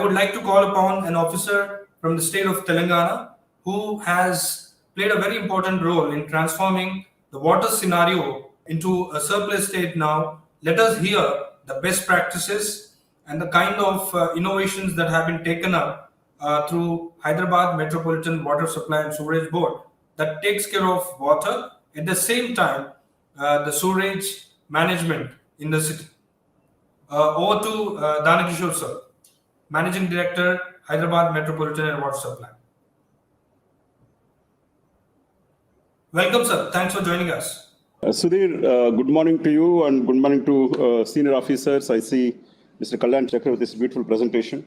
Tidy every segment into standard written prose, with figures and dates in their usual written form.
would like to call upon an officer from the state of Telangana who has played a very important role in transforming the water scenario into a surplus state now. Let us hear the best practices and the kind of innovations that have been taken up through Hyderabad Metropolitan Water Supply and Sewerage Board that takes care of water at the same time the sewerage management in the city. Over to Kishore sir, Managing Director, Hyderabad Metropolitan and Water Supply. Welcome sir, thanks for joining us. Sudhir, good morning to you and good morning to senior officers. I see Mr. Kalyan Chakra with this beautiful presentation.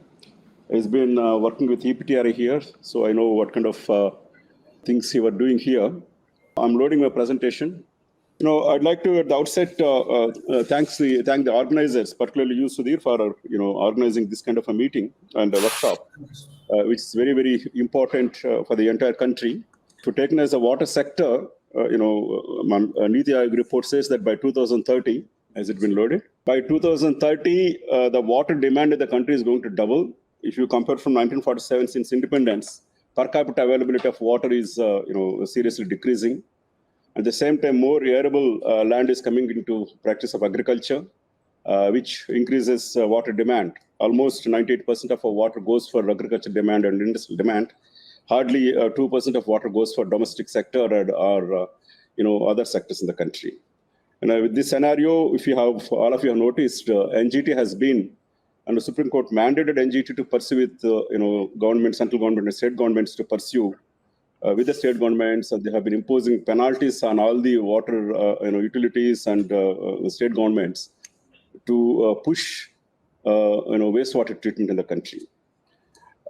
He's been working with EPTRA here, so I know what kind of things you were doing here. I'm loading my presentation. I'd like to, at the outset, thank the organizers, particularly you, Sudhir, for organizing this kind of a meeting and a workshop, which is very, very important for the entire country. To taken as a water sector, Niti Aayog report says that by 2030, has it been loaded? By 2030, the water demand in the country is going to double. If you compare from 1947 since independence, per capita availability of water is seriously decreasing. At the same time, more arable land is coming into practice of agriculture, which increases water demand. Almost 98% of our water goes for agriculture demand and industrial demand. Hardly 2% of water goes for domestic sector or other sectors in the country. And with this scenario, if you have, all of you have noticed, NGT has been, and the Supreme Court mandated NGT to pursue with government, central government and state governments to pursue with the state governments, and they have been imposing penalties on all the water utilities and state governments to push wastewater treatment in the country.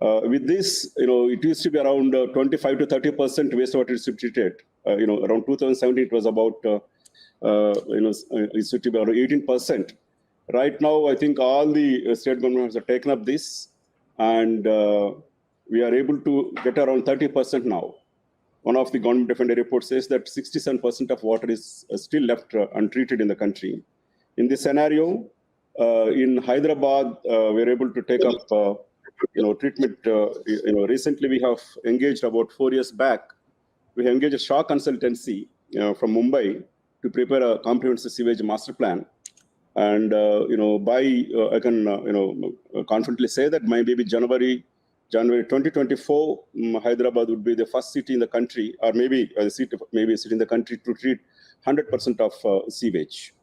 With this, it used to be around 25 to 30% wastewater is treated. Around 2017, it was about it used to be around 18%. Right now, I think all the state governments have taken up this, and we are able to get around 30% now. One of the government defender reports says that 67% of water is still left untreated in the country. In this scenario, in Hyderabad, we're able to take up treatment. Recently we have engaged about 4 years back. We have engaged a Shah consultancy from Mumbai to prepare a comprehensive sewage master plan. And I can confidently say that maybe January 2024, Hyderabad would be the first city in the country, or maybe a city in the country to treat 100% of sewage.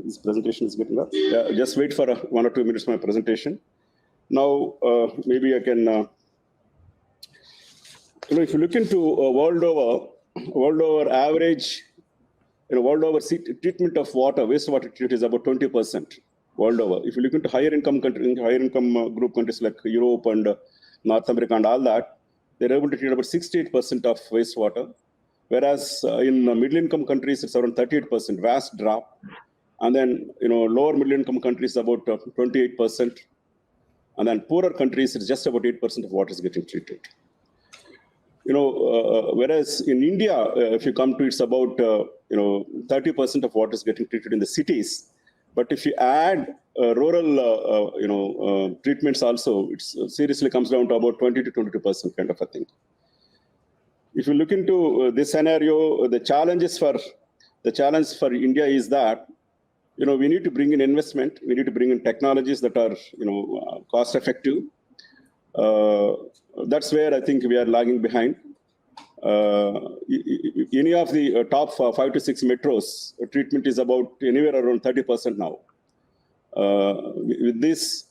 This presentation is getting up. Yeah, just wait for 1 or 2 minutes for my presentation. Now, maybe I can, if you look into world over average, world over treatment of water, wastewater treatment is about 20% world over. If you look into higher income group countries like Europe and North America and all that, they're able to treat about 68% of wastewater, whereas in middle income countries, it's around 38%, vast drop. And then, lower middle income countries, about 28%. And then poorer countries, it's just about 8% of water is getting treated. Whereas in India, if you come to, it's about 30% of water is getting treated in the cities. But if you add rural, treatments also, it seriously comes down to about 20 to 22% kind of a thing. If you look into this scenario, the challenge for India is that we need to bring in investment. We need to bring in technologies that are cost effective. That's where I think we are lagging behind. Any of the top 5 to 6 metros, treatment is about anywhere around 30% now. With this,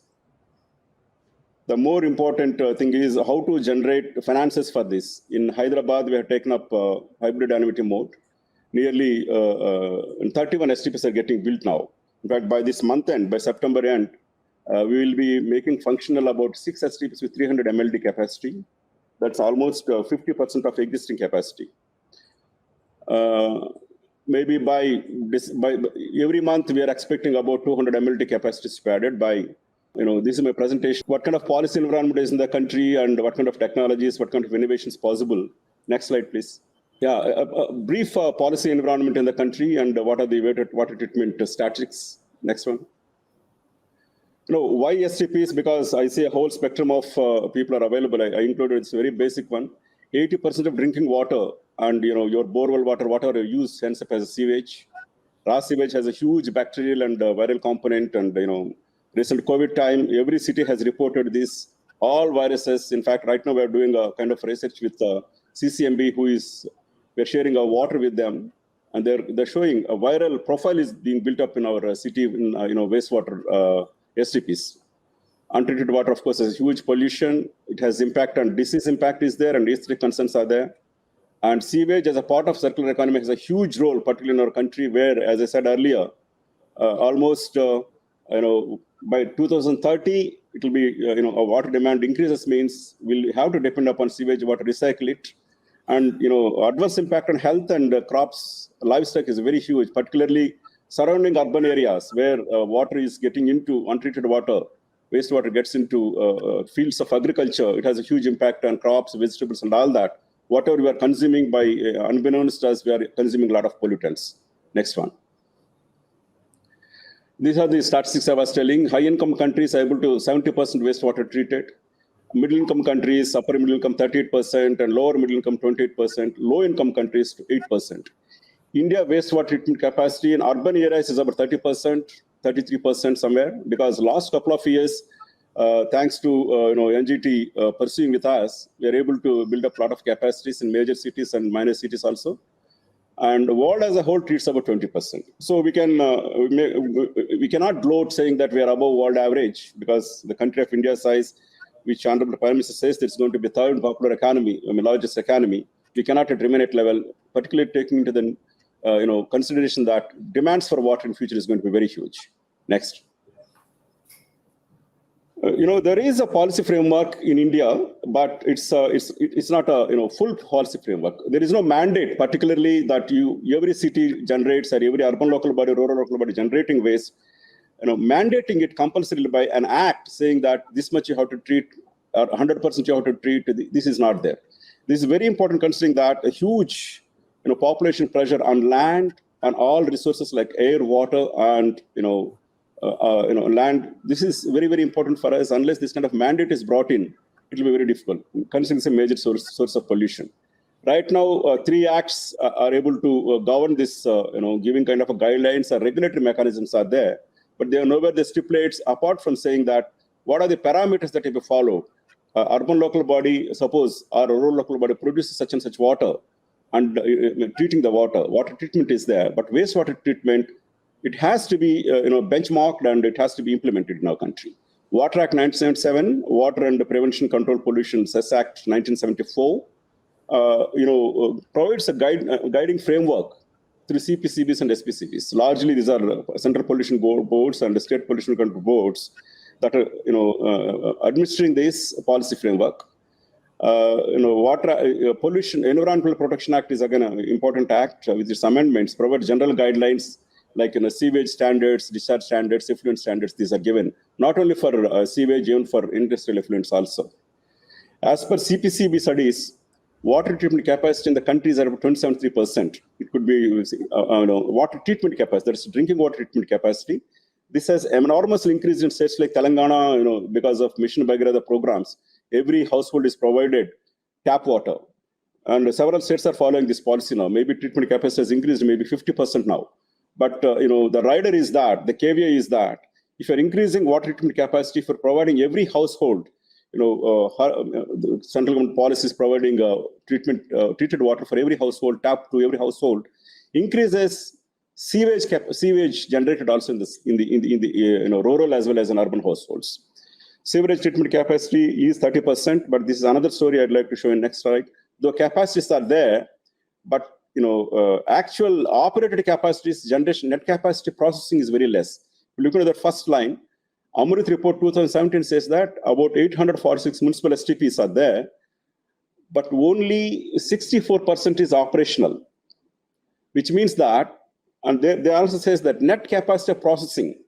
the more important thing is how to generate finances for this. In Hyderabad, we have taken up hybrid annuity mode. Nearly 31 STPs are getting built now. In fact, by this month end, by September end, we will be making functional about 6 STPs with 300 MLD capacity. That's almost 50% of existing capacity. Maybe by every month, we are expecting about 200 MLD capacity to be added by, this is my presentation. What kind of policy environment is in the country and what kind of technologies, what kind of innovations possible. Next slide, please. Yeah, a brief policy environment in the country and what are the water treatment statistics. Next one. Why STPs? Because I see a whole spectrum of people are available. I included it's a very basic one. 80% of drinking water and your borewell water, whatever you use, ends up as a sewage. Raw sewage has a huge bacterial and viral component, and recent COVID time, every city has reported this. All viruses. In fact, right now we are doing a kind of research with CCMB, we're sharing our water with them, and they're showing a viral profile is being built up in our city in wastewater STPs. Untreated water, of course, has huge pollution. It has impact on disease impact is there, and aesthetic concerns are there. And sewage as a part of circular economy has a huge role, particularly in our country, where, as I said earlier, almost by 2030, it will be a water demand increases means we'll have to depend upon sewage water, recycle it, and adverse impact on health and crops, livestock is very huge, particularly surrounding urban areas where water is getting into untreated water, wastewater gets into fields of agriculture. It has a huge impact on crops, vegetables, and all that. Whatever we are consuming by unbeknownst to us, we are consuming a lot of pollutants. Next one. These are the statistics I was telling. High-income countries are able to 70% wastewater treated. Middle-income countries, upper middle-income 38%, and lower middle-income 28%. Low-income countries to 8%. India wastewater treatment capacity in urban areas is about 30%, 33% somewhere, because last couple of years, thanks to NGT pursuing with us, we are able to build up a lot of capacities in major cities and minor cities also. And the world as a whole treats about 20%. So we cannot gloat saying that we are above world average, because the country of India's size, which Honorable Prime Minister says that it's going to be third popular economy, largest economy, we cannot remain at level, particularly taking into the consideration that demands for water in future is going to be very huge. Next. There is a policy framework in India, but it's not a full policy framework. There is no mandate, particularly that every city generates, or every urban local body, rural local body generating waste. Mandating it compulsorily by an act saying that this much you have to treat, or 100% you have to treat. This is not there. This is very important, considering that a huge population pressure on land, on all resources like air, water, and land. This is very, very important for us. Unless this kind of mandate is brought in, it will be very difficult, considering it's a major source of pollution. Right now, 3 acts are able to govern this, giving kind of a guidelines or regulatory mechanisms are there, but they are nowhere they stipulates, apart from saying that what are the parameters that you have to follow. Urban local body, suppose, or rural local body produces such and such water, and treating the water treatment is there, but wastewater treatment, it has to be benchmarked, and it has to be implemented in our country. Water Act 1977, Water and Prevention Control Pollution Cess Act 1974, provides a guiding framework through CPCBs and SPCBs. Largely, these are central pollution boards and state pollution control boards that are administering this policy framework. Water Pollution Environmental Protection Act is again an important act with its amendments, provide general guidelines like sewage standards, discharge standards, effluent standards. These are given not only for sewage, even for industrial effluents also. As per CPCB studies, water treatment capacity in the country is about 27.3%. It could be water treatment capacity, that is drinking water treatment capacity. This has enormously increased in states like Telangana, because of Mission Bhagirath programs. Every household is provided tap water. And several states are following this policy now. Maybe treatment capacity has increased, maybe 50% now. But the rider is that, the caveat is that, if you're increasing water treatment capacity for providing every household, the central government policy is providing treated water for every household, tap to every household, increases sewage generated also in the rural as well as in urban households. Sewerage treatment capacity is 30%, but this is another story I'd like to show in next slide. The capacities are there, but actual operated capacities, generation, net capacity processing is very less. If you look at the first line, Amrit report 2017 says that about 846 municipal STPs are there, but only 64% is operational, which means that, and they also says that net capacity of processing,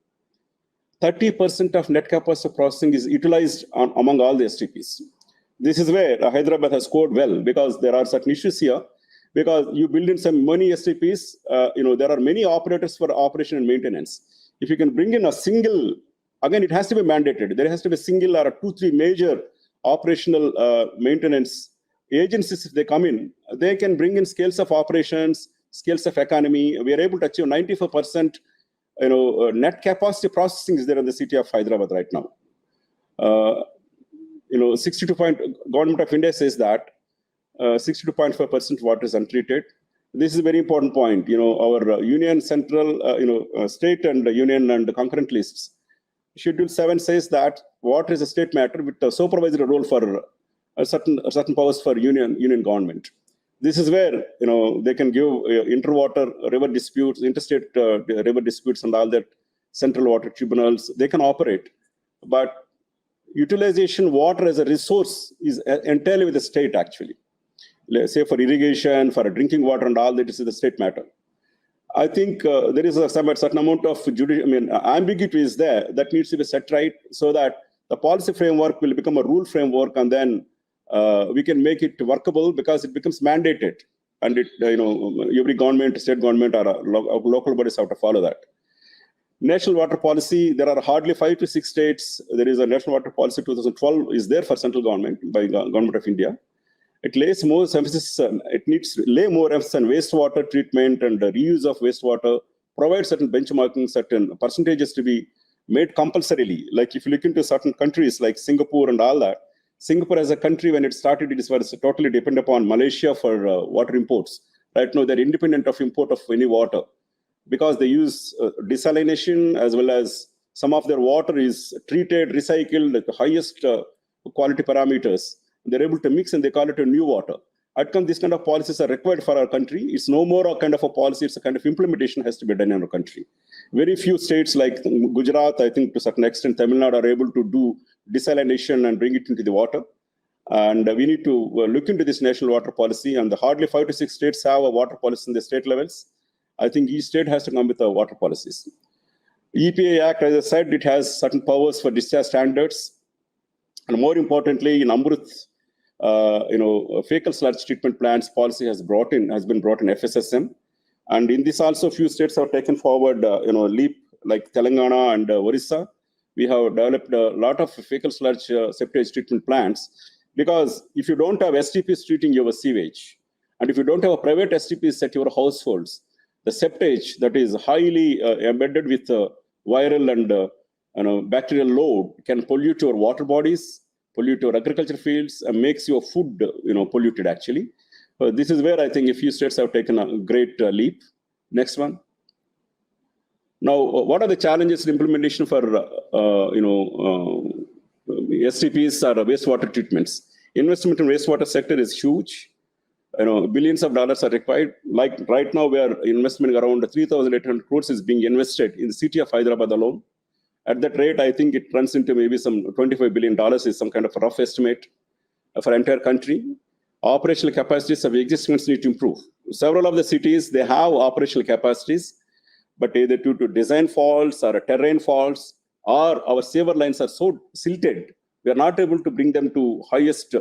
30% of net capacity of processing is utilized among all the STPs. This is where Hyderabad has scored well, because there are certain issues here. Because you build in some many STPs, there are many operators for operation and maintenance. If you can bring in a single again, it has to be mandated. There has to be a single or two, three major operational maintenance agencies. If they come in, they can bring in scales of operations, scales of economy. We are able to achieve 94%, net capacity processing is there in the city of Hyderabad right now. 62 point, Government of India says that 62.5% water is untreated. This is a very important point. Our union, central, state and union and concurrent lists. Schedule 7 says that water is a state matter with a supervisory role for certain powers for union government. This is where they can give interwater river disputes, interstate river disputes, and all that central water tribunals. They can operate, but utilization water as a resource is entirely with the state actually. Let's say for irrigation, for drinking water and all that is the state matter. I think there is a certain amount of ambiguity is there that needs to be set right so that the policy framework will become a rule framework, and then we can make it workable because it becomes mandated, and it every government, state government or local bodies have to follow that. National water policy, there are hardly 5 to 6 states. There is a national water policy 2012 is there for central government by Government of India. It lays more emphasis, it needs to lay more emphasis on wastewater treatment and the reuse of wastewater, provide certain benchmarking, certain percentages to be made compulsorily. Like if you look into certain countries like Singapore and all that, Singapore as a country, when it started, it was totally dependent upon Malaysia for water imports. Right now, they're independent of import of any water because they use desalination, as well as some of their water is treated, recycled at the highest quality parameters. They're able to mix and they call it a new water. Outcome, these kind of policies are required for our country. It's no more a kind of a policy, it's a kind of implementation has to be done in our country. Very few states like Gujarat, I think to a certain extent, Tamil Nadu are able to do desalination and bring it into the water. And we need to look into this national water policy, and hardly 5 to 6 states have a water policy in the state levels. I think each state has to come with the water policies. EPA Act, as I said, it has certain powers for discharge standards. And more importantly, in Amrut, fecal sludge treatment plants policy has been brought in FSSM. And in this also, few states have taken forward, leap like Telangana and Orissa. We have developed a lot of fecal sludge septage treatment plants, because if you don't have STPs treating your sewage, and if you don't have a private STPs at your households, the septage that is highly embedded with viral and bacterial load can pollute your water bodies, pollute your agriculture fields, and makes your food polluted actually. This is where I think a few states have taken a great leap. Next one. Now, what are the challenges in implementation for STPs or wastewater treatments? Investment in wastewater sector is huge. Billions of dollars are required. Like right now, where investment around 3,800 crores is being invested in the city of Hyderabad alone. At that rate, I think it runs into maybe some $25 billion is some kind of a rough estimate for entire country. Operational capacities of existing ones need to improve. Several of the cities, they have operational capacities, but either due to design faults or terrain faults, or our sewer lines are so silted, we are not able to bring them to highest,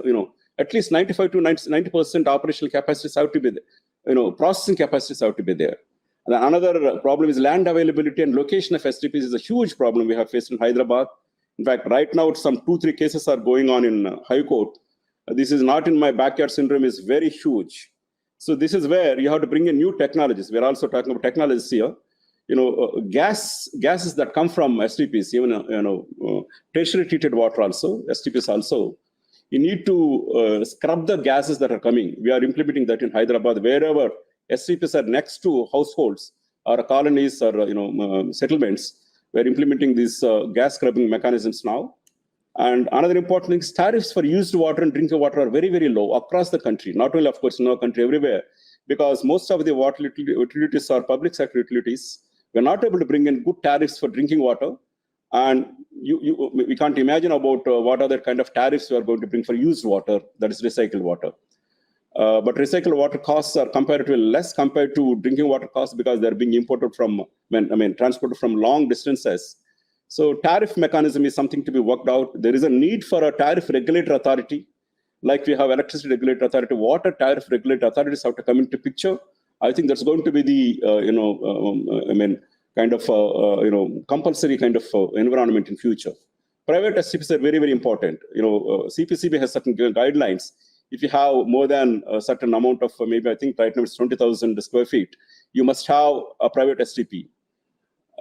at least 95 to 90% operational capacities have to be there. Processing capacities have to be there. And another problem is land availability and location of STPs is a huge problem we have faced in Hyderabad. In fact, right now, some 2-3 cases are going on in High Court. This is not in my backyard syndrome is very huge. So this is where you have to bring in new technologies. We're also talking about technologies here. Gases that come from STPs, even tertiary treated water also, STPs also. You need to scrub the gases that are coming. We are implementing that in Hyderabad, wherever STPs are next to households or colonies or settlements. We're implementing these gas scrubbing mechanisms now. And another important thing is tariffs for used water and drinking water are very, very low across the country. Not only, of course, in our country, everywhere, because most of the water utilities are public sector utilities. We're not able to bring in good tariffs for drinking water. And we can't imagine about what other kind of tariffs we are going to bring for used water, that is recycled water. But recycled water costs are comparatively less compared to drinking water costs because they're being imported from, transported from long distances. So tariff mechanism is something to be worked out. There is a need for a tariff regulatory authority. Like we have electricity regulatory authority, water tariff regulatory authorities have to come into picture. I think that's going to be the, kind of compulsory kind of environment in future. Private STPs are very, very important. CPCB has certain guidelines. If you have more than a certain amount of, maybe I think right now it's 20,000 square feet, you must have a private STP.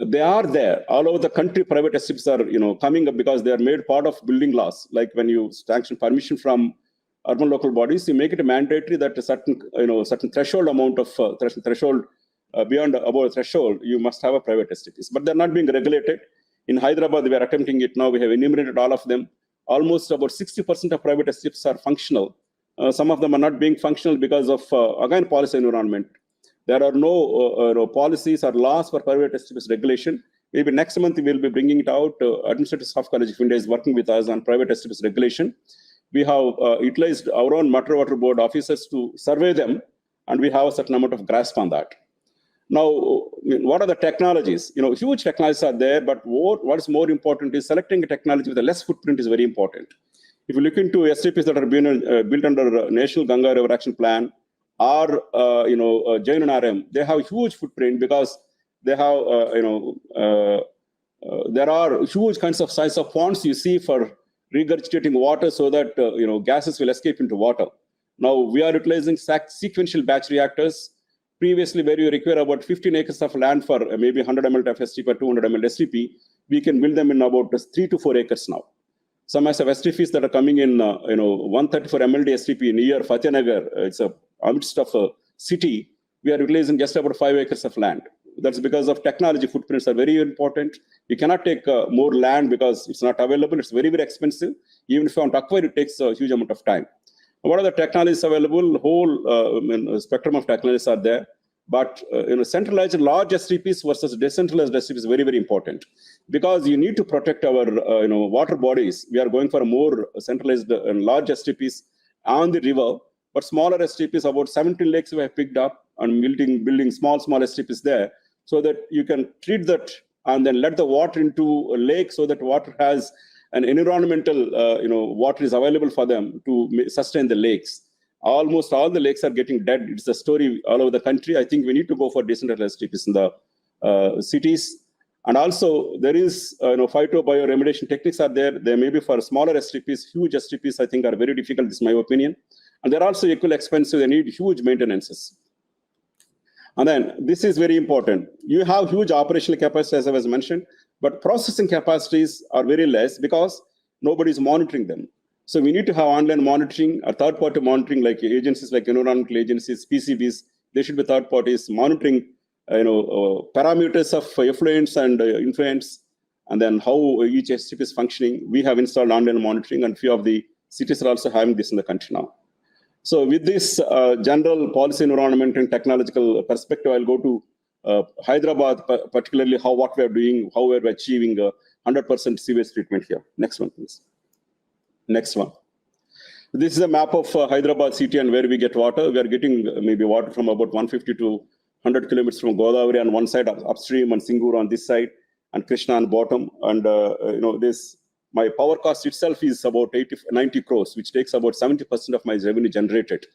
They are there all over the country. Private STPs are coming up because they are made part of building laws. Like when you sanction permission from urban local bodies, you make it mandatory that a certain threshold amount of threshold beyond above a threshold, you must have a private STPs. But they're not being regulated. In Hyderabad, we are attempting it now. We have enumerated all of them. Almost about 60% of private STPs are functional. Some of them are not being functional because of, again, policy environment. There are no policies or laws for private STPs regulation. Maybe next month we will be bringing it out. Administrative Staff College of India is working with us on private STPs regulation. We have utilized our own Metro Water Board officers to survey them, and we have a certain amount of grasp on that. Now, what are the technologies? Huge technologies are there, but what is more important is selecting a technology with a less footprint is very important. If you look into STPs that are being built under National Ganga River Action Plan or JNRM, they have huge footprint because they have there are huge kinds of size of ponds you see for regurgitating water so that gases will escape into water. Now we are utilizing sequential batch reactors. Previously, where you require about 15 acres of land for maybe 100 ml of STP or 200 ml STP, we can build them in about 3 to 4 acres now. Some of STPs that are coming in, 134 MLD STP near Fatehnagar, it's a amidst of a city, we are utilizing just about 5 acres of land. That's because of technology footprints are very important. You cannot take more land because it's not available. It's very, very expensive. Even if you want to acquire, it takes a huge amount of time. What are the technologies available? Whole spectrum of technologies are there. But centralized large STPs versus decentralized STPs is very, very important because you need to protect our water bodies. We are going for a more centralized and large STPs on the river, but smaller STPs, about 17 lakes we have picked up and building small STPs there so that you can treat that and then let the water into a lake so that water has an environmental, water is available for them to sustain the lakes. Almost all the lakes are getting dead. It's a story all over the country. I think we need to go for decentralized STPs in the cities. And also there is, phytobioremediation techniques are there. There may be for smaller STPs, huge STPs, I think are very difficult. This is my opinion. And they're also equally expensive. They need huge maintenances. And then this is very important. You have huge operational capacity, as I was mentioned, but processing capacities are very less because nobody is monitoring them. So we need to have online monitoring or third-party monitoring, like agencies like environmental agencies, PCBs. They should be third parties monitoring, parameters of effluents and influents, and then how each STP is functioning. We have installed online monitoring, and few of the cities are also having this in the country now. So with this general policy environment and technological perspective, I'll go to Hyderabad, particularly what we are doing, how we're achieving 100% sewage treatment here. Next one, please. Next one. This is a map of Hyderabad city and where we get water. We are getting maybe water from about 150 to 100 kilometers from Godavari on one side, upstream, and Singur on this side, and Krishna on bottom. And my power cost itself is about 90 crores, which takes about 70% of my revenue generated.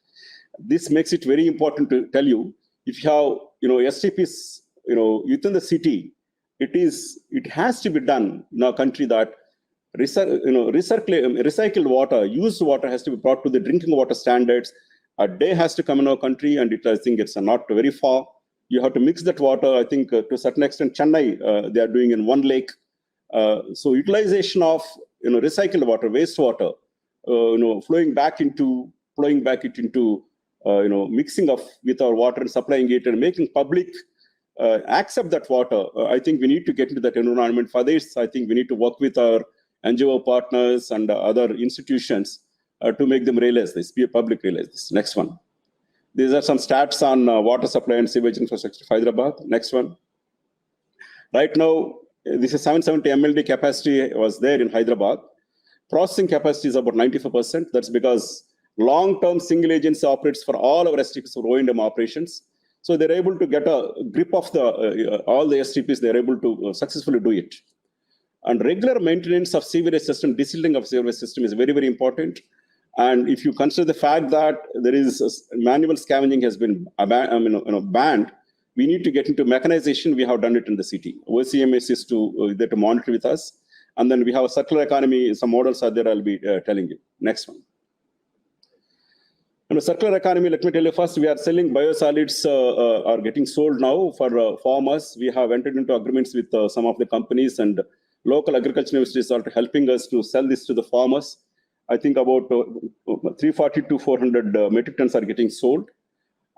This makes it very important to tell you, if you have STPs within the city, it has to be done in our country that recycled water, used water has to be brought to the drinking water standards. A day has to come in our country, and I think it's not very far. You have to mix that water. I think to a certain extent, Chennai, they are doing in one lake. So utilization of recycled water, wastewater, flowing back into mixing of with our water and supplying it and making public accept that water. I think we need to get into that environment. For this, I think we need to work with our NGO partners and other institutions to make them realize this, be a public realize this. Next one. These are some stats on water supply and sewage infrastructure of Hyderabad. Next one. Right now, this is 770 MLD capacity was there in Hyderabad. Processing capacity is about 94%. That's because long-term single agency operates for all our STPs for O&M operations. So they're able to get a grip of all the STPs. They're able to successfully do it. And regular maintenance of sewerage system, desilting of sewerage system is very, very important. And if you consider the fact that there is manual scavenging has been banned, we need to get into mechanization. We have done it in the city. OCMS is there to monitor with us. And then we have a circular economy. Some models are there, I'll be telling you. Next one. In the circular economy, let me tell you first, we are selling biosolids are getting sold now for farmers. We have entered into agreements with some of the companies, and local agriculture universities are helping us to sell this to the farmers. I think about 340 to 400 metric tons are getting sold.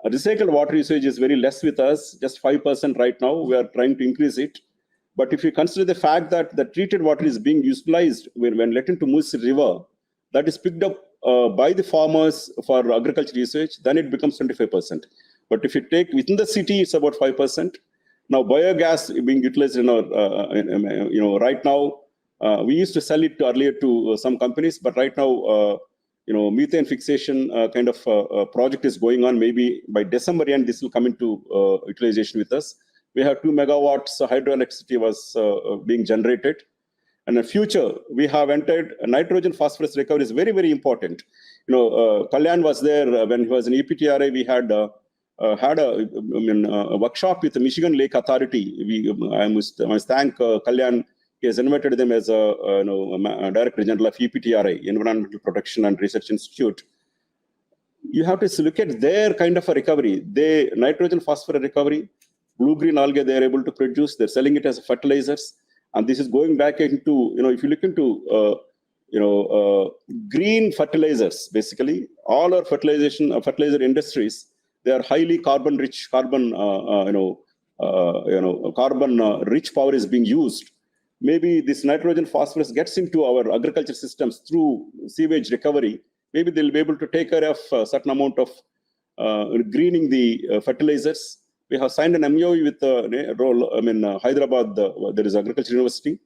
Recycled water usage is very less with us, just 5% right now. We are trying to increase it. But if you consider the fact that the treated water is being utilized when let into Musi River, that is picked up by the farmers for agriculture usage, then it becomes 25%. But if you take within the city, it's about 5%. Now, biogas being utilized in our, right now, we used to sell it earlier to some companies, but right now, methane fixation kind of project is going on. Maybe by December end, this will come into utilization with us. We have 2 megawatts hydroelectricity was being generated. And in the future, we have entered nitrogen phosphorus recovery is very, very important. Kalyan was there when he was in EPTRA. We had a workshop with the Michigan Lake Authority. I must thank Kalyan. He has invited them as a Director General of EPTRA, Environmental Protection and Research Institute. You have to look at their kind of a recovery. They nitrogen phosphorus recovery, blue-green algae they are able to produce. They're selling it as fertilizers. And this is going back into, if you look into, green fertilizers, basically, all our fertilizer industries, they are highly carbon-rich, rich power is being used. Maybe this nitrogen phosphorus gets into our agriculture systems through sewage recovery. Maybe they'll be able to take care of a certain amount of greening the fertilizers. We have signed an MOU with Hyderabad. There is Agriculture University,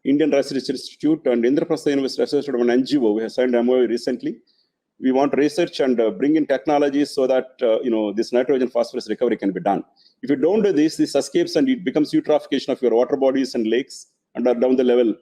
Indian Research Institute, and Indraprastha University Research of an NGO. We have signed an MOU recently. We want research and bring in technologies so that this nitrogen phosphorus recovery can be done. If you don't do this escapes and it becomes eutrophication of your water bodies and lakes and are down the level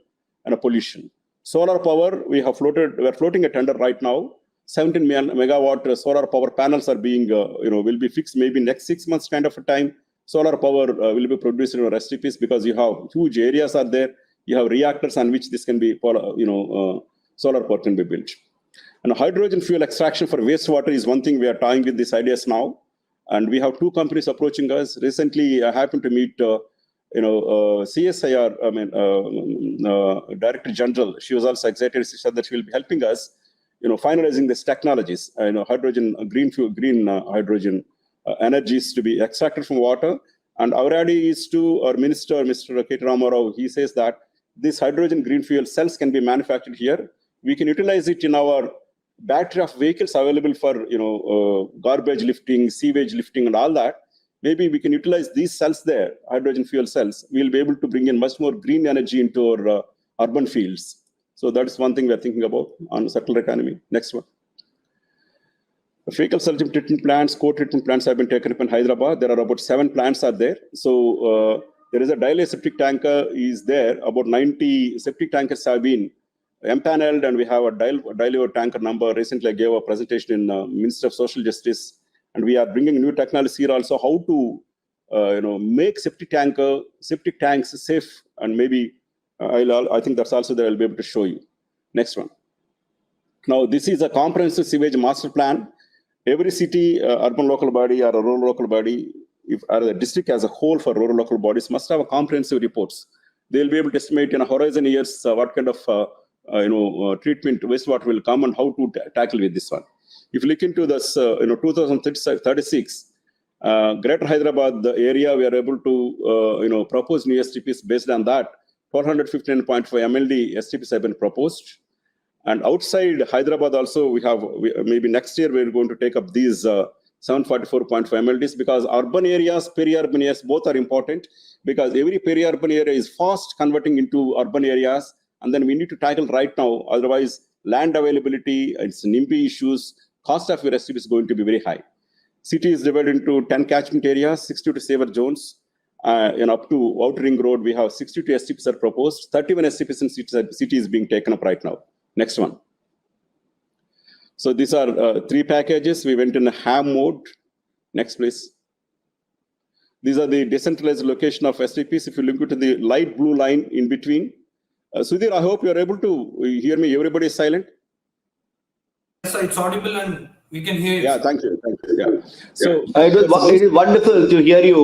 and a pollution. Solar power, we are floating a tender right now. 17 megawatt solar power panels are being, will be fixed maybe next 6 months kind of a time. Solar power will be produced in our STPs because you have huge areas are there. You have reactors on which this can be, solar power can be built. And hydrogen fuel extraction for wastewater is one thing we are tying with these ideas now. And we have 2 companies approaching us. Recently, I happened to meet, CSIR, Director General. She was also excited. She said that she will be helping us finalizing these technologies, hydrogen, green hydrogen energies to be extracted from water. And our idea is to our minister, Mr. K. Ramarao, he says that this hydrogen green fuel cells can be manufactured here. We can utilize it in our battery of vehicles available for, garbage lifting, sewage lifting and all that. Maybe we can utilize these cells there, hydrogen fuel cells. We'll be able to bring in much more green energy into our urban fields. So that's one thing we're thinking about on circular economy. Next one. Fecal sludge treatment plants, co-treatment plants have been taken up in Hyderabad. There are about 7 plants are there. So there is a dialysis septic tanker is there. About 90 septic tankers have been empaneled, and we have a dialysis tanker number. Recently, I gave a presentation in Ministry of Social Justice, and we are bringing new technology here also how to make septic tanks safe, and maybe I think that's also there. I'll be able to show you. Next one. Now, this is a comprehensive sewage master plan. Every city, urban local body or a rural local body, or the district as a whole for rural local bodies must have a comprehensive reports. They'll be able to estimate in a horizon years what kind of treatment wastewater will come and how to tackle with this one. If you look into this, 2036, Greater Hyderabad the area, we are able to propose new STPs based on that. 415.5 MLD STPs have been proposed. And outside Hyderabad also, maybe next year we're going to take up these 744.5 MLDs, because urban areas, peri-urban areas, both are important, because every peri-urban area is fast converting into urban areas, and then we need to tackle right now. Otherwise, land availability, it's NIMBY issues, cost of your STP is going to be very high. City is divided into 10 catchment areas, 62 saver zones. And up to Outer Ring Road, we have 62 STPs are proposed. 31 STPs in city is being taken up right now. Next one. So these are 3 packages. We went in a ham mode. Next, please. These are the decentralized location of STPs. If you look to the light blue line in between. Sudhir, I hope you're able to hear me. Everybody is silent. Yes, sir, it's audible and we can hear you. Yeah, thank you. Thank you. Yeah. So it is wonderful to hear you.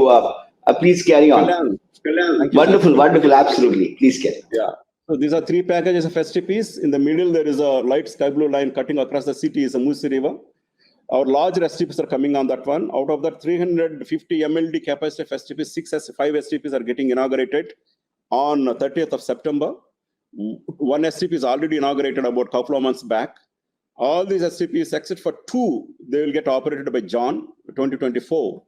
Please carry on. Kalyan. Wonderful, absolutely. Please carry on. Yeah. So these are three packages of STPs. In the middle, there is a light sky blue line cutting across the city, is a Musi River. Our large STPs are coming on that one. Out of that 350 MLD capacity of STPs, 5 STPs are getting inaugurated on 30th of September. One STP is already inaugurated about a couple of months back. All these STPs, except for 2, they will get operated by John 2024.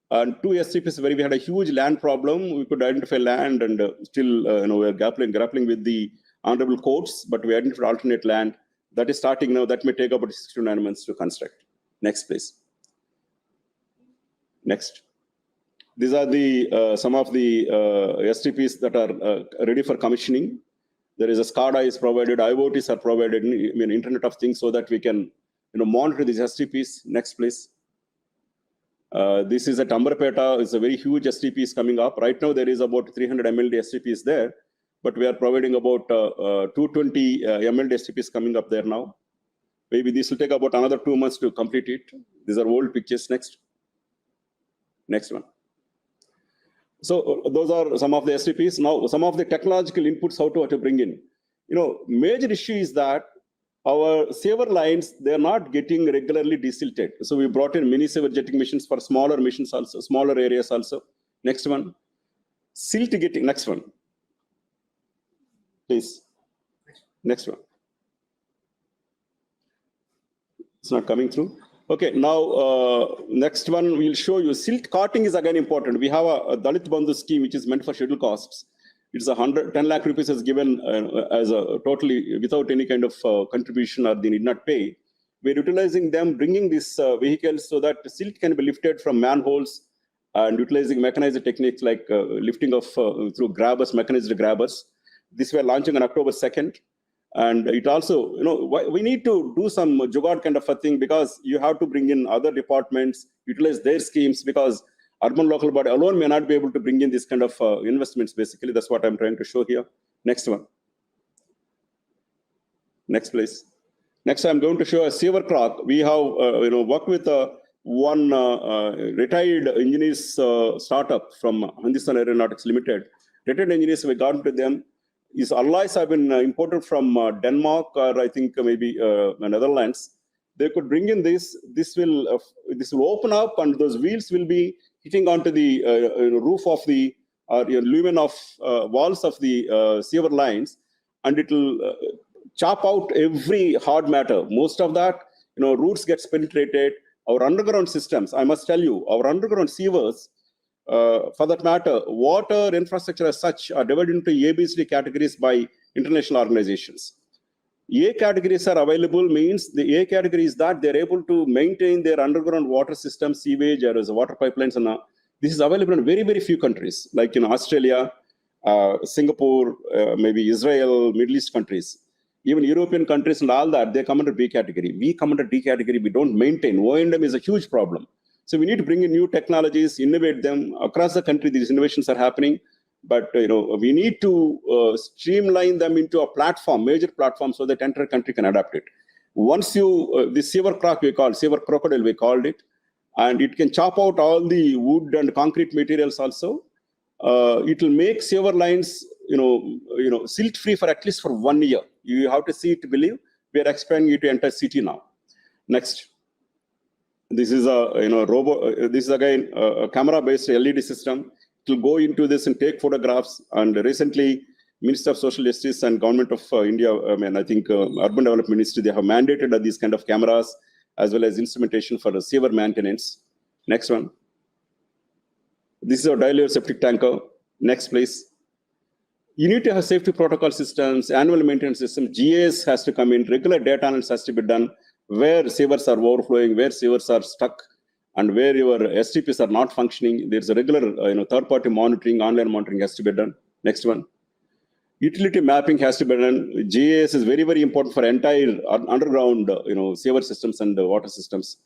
And 2 STPs where we had a huge land problem. We could identify land and still we're grappling with the honorable courts, but we identified alternate land. That is starting now. That may take about 6 to 9 months to construct. Next, please. Next. These are the some of the STPs that are ready for commissioning. There is a SCADA is provided, IoTs are provided, Internet of Things, so that we can monitor these STPs. Next, please. This is at Ambarpeta. It's a very huge STPs coming up. Right now, there is about 300 MLD STPs there, but we are providing about 220 MLD STPs coming up there now. Maybe this will take about another 2 months to complete it. These are old pictures. Next. Next one. So those are some of the STPs. Now, some of the technological inputs, how to bring in. Major issue is that our sewer lines, they're not getting regularly desilted. So we brought in mini sewer jetting machines for smaller machines also, smaller areas also. Next one. Silt getting, next one. Please. Next one. It's not coming through. Okay, now next one we'll show you. Silt carting is again important. We have a Dalit Bandhu scheme which is meant for scheduled costs. It's 10 lakh rupees is given as a totally without any kind of contribution, or they need not pay. We're utilizing them, bringing these vehicles so that silt can be lifted from manholes and utilizing mechanized techniques like lifting of through grabbers, mechanized grabbers. This we're launching on October 2nd. And it also, we need to do some jugaad kind of a thing, because you have to bring in other departments, utilize their schemes, because urban local body alone may not be able to bring in this kind of investments. Basically, that's what I'm trying to show here. Next one. Next, please. Next, I'm going to show a sewer clock. We have, worked with one retired engineers startup from Hindustan Aeronautics Limited. Retired engineers, we got into them. His alloys have been imported from Denmark, or I think maybe Netherlands. They could bring in this. This will open up, and those wheels will be hitting onto the roof of the lumen of walls of the sewer lines, and it will chop out every hard matter. Most of that, roots gets penetrated. Our underground systems, I must tell you, our underground sewers, for that matter, water infrastructure as such are divided into A, B, C categories by international organizations. A categories are available means the A category is that they're able to maintain their underground water system, sewage, there is water pipelines, and this is available in very, very few countries, like in Australia, Singapore, maybe Israel, Middle East countries. Even European countries and all that, they come under B category. We come under D category. We don't maintain. O&M is a huge problem. So we need to bring in new technologies, innovate them. Across the country, these innovations are happening. But we need to streamline them into a platform, major platform, so that entire country can adapt it. Once you, the sewer croc we call, sewer crocodile we called it, and it can chop out all the wood and concrete materials also. It will make sewer lines, silt free for at least for 1 year. You have to see it to believe. We are expanding it to entire city now. Next. This is a robot. This is again a camera-based LED system. It will go into this and take photographs. And recently, Minister of Social Justice and Government of India, I think Urban Development Ministry, they have mandated these kind of cameras as well as instrumentation for the sewer maintenance. Next one. This is a diluent septic tanker. Next, please. You need to have safety protocol systems, annual maintenance system. GAS has to come in. Regular data analysis has to be done. Where sewers are overflowing, where sewers are stuck, and where your STPs are not functioning, there's a regular third-party monitoring, online monitoring has to be done. Next one. Utility mapping has to be done. GIS is very, very important for entire underground sewer systems and water systems.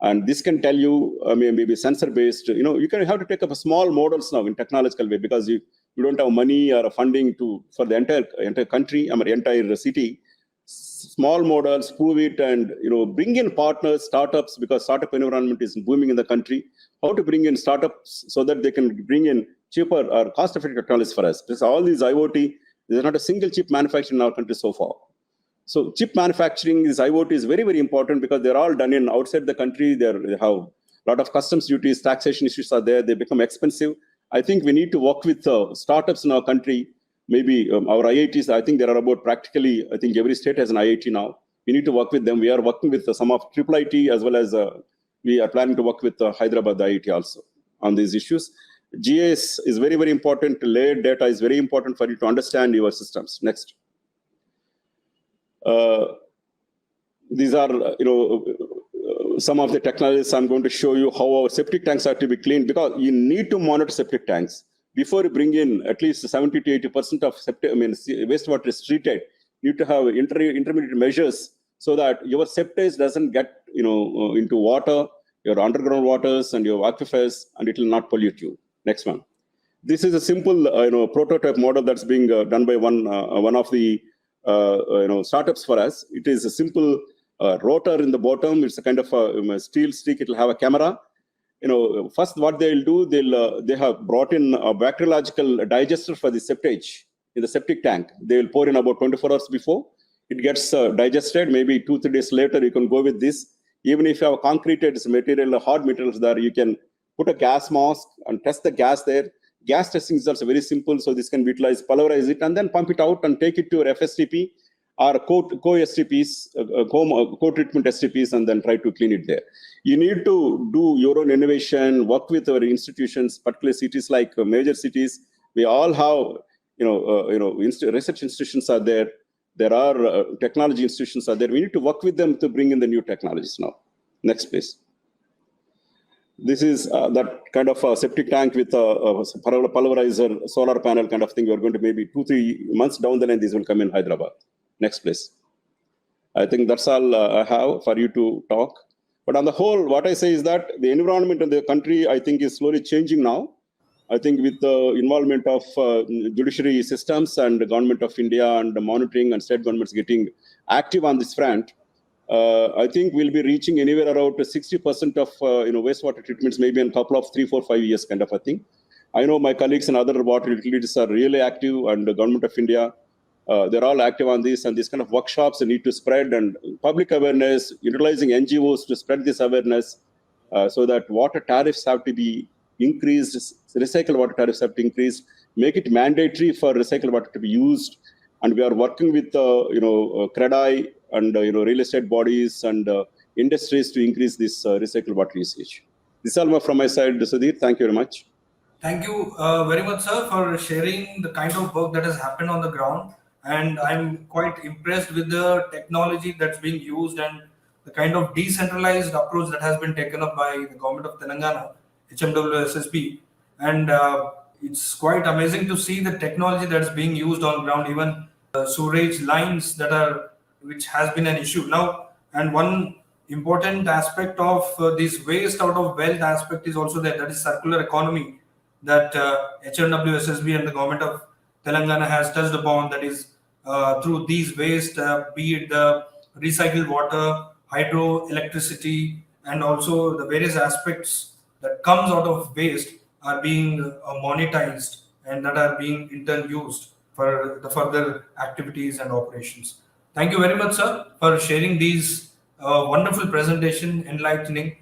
And this can tell you, I mean, maybe sensor-based, you can have to take up a small models now in technological way, because you don't have money or funding for the entire country, I mean, entire city. Small models, prove it, and bring in partners, startups, because startup environment is booming in the country. How to bring in startups so that they can bring in cheaper or cost-effective technologies for us. Because all these IoT, there's not a single chip manufactured in our country so far. So chip manufacturing, this IoT is very, very important, because they're all done in outside the country. They have a lot of customs duties, taxation issues are there. They become expensive. I think we need to work with startups in our country. Maybe our IITs, I think there are about practically, I think every state has an IIT now. We need to work with them. We are working with some of IIIT, as well as we are planning to work with Hyderabad IIT also on these issues. GIS is very, very important. Layered data is very important for you to understand your systems. Next. These are, some of the technologies. I'm going to show you how our septic tanks are to be cleaned, because you need to monitor septic tanks. Before you bring in at least 70 to 80% of wastewater is treated, you need to have intermediate measures so that your septage doesn't get into water, your underground waters and your aquifers, and it will not pollute you. Next one. This is a simple prototype model that's being done by one of the startups for us. It is a simple rotor in the bottom. It's a kind of a steel stick. It will have a camera. First what they'll do, they have brought in a bacteriological digester for the septage in the septic tank. They will pour in about 24 hours before. It gets digested. Maybe 2-3 days later, you can go with this. Even if you have concreted material, hard materials there, you can put a gas mask and test the gas there. Gas testing is also very simple, so this can be utilized, pulverize it, and then pump it out and take it to your FSTP or co-STPs, co-treatment STPs, and then try to clean it there. You need to do your own innovation, work with our institutions, particularly cities like major cities. We all have, research institutions are there. There are technology institutions are there. We need to work with them to bring in the new technologies now. Next, please. This is that kind of a septic tank with a pulverizer, solar panel kind of thing. We're going to maybe 2-3 months down the line, these will come in Hyderabad. Next, please. I think that's all I have for you to talk. But on the whole, what I say is that the environment in the country, I think, is slowly changing now. I think with the involvement of judiciary systems and the government of India and the monitoring and state governments getting active on this front, I think we'll be reaching anywhere around 60% of wastewater treatments, maybe in a couple of 3, 4, 5 years kind of a thing. I know my colleagues in other water utilities are really active, and the government of India, they're all active on this, and these kind of workshops need to spread, and public awareness, utilizing NGOs to spread this awareness, so that water tariffs have to be increased, recycled water tariffs have to increase, make it mandatory for recycled water to be used. And we are working with CREDI and real estate bodies and industries to increase this recycled water usage. This is all from my side, Sudhir. Thank you very much. Thank you very much, sir, for sharing the kind of work that has happened on the ground. And I'm quite impressed with the technology that's being used and the kind of decentralized approach that has been taken up by the government of Telangana, HMWSSB. And it's quite amazing to see the technology that's being used on ground, even sewerage lines which has been an issue now. And one important aspect of this waste out of wealth aspect is also that is circular economy that HMWSSB and the government of Telangana has touched upon, that is through these waste, be it the recycled water, hydroelectricity, and also the various aspects that comes out of waste are being monetized and that are being in turn used for the further activities and operations. Thank you very much, sir, for sharing these wonderful presentation, enlightening,